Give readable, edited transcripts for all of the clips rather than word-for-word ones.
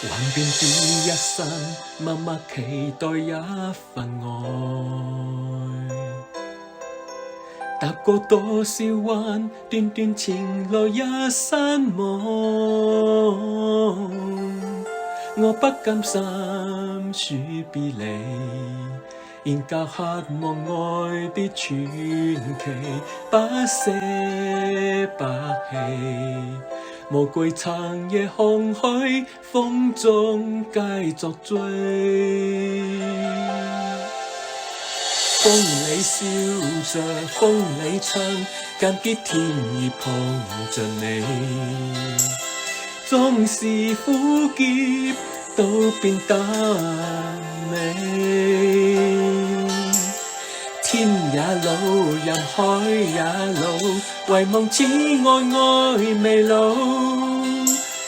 幻變的一生，默默期待一份愛。踏過多少彎，段段情路一山網，我不甘心說別離，仍舊渴望愛的傳奇，不捨不棄。無懼長夜空虛，風中繼續追。風裏笑着，風裏唱，間結天意碰着你。縱是苦澀，都變得美。天也老，人海也老，唯夢此愛愛未老。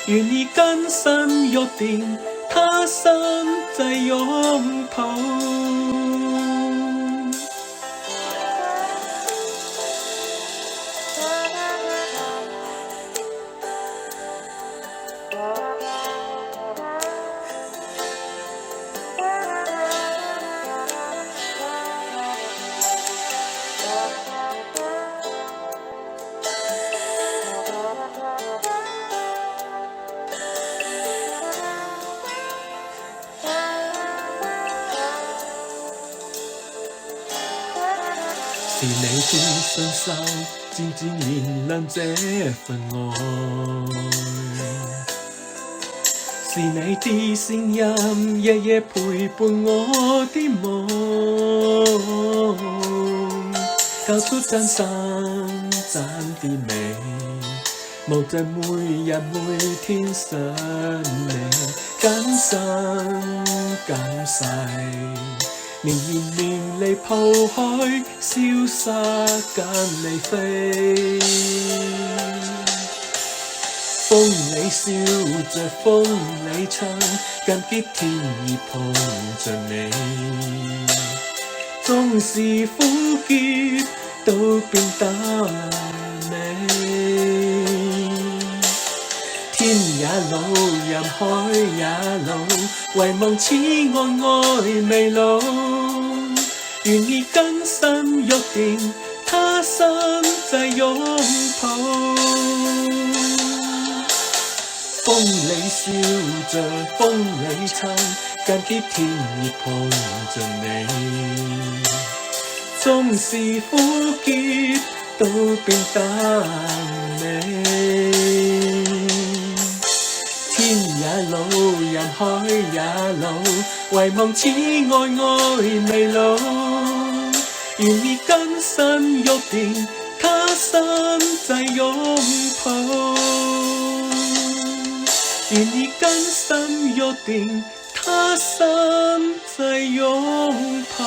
願意根深約定，他生際擁抱。是你的雙手漸漸燃亮這份愛，是你的聲音夜夜陪伴我的夢，交出真心真的美，無盡每日每天想你，今生今世。年年年離鋪開，瀟灑跟你飛。風裏笑着，風裏唱，間結天意碰着你。縱是苦澀，都變得美。天也老，人海也老，唯夢此愛愛未老。願意根深約定，他生際擁抱。風裏笑着，風裏唱，間結天意碰着你。縱是苦澀，都變得美。天也老，人海也老，唯夢此愛愛未老。願意根深約定，他生際擁抱。願意根深約定，他生際擁抱。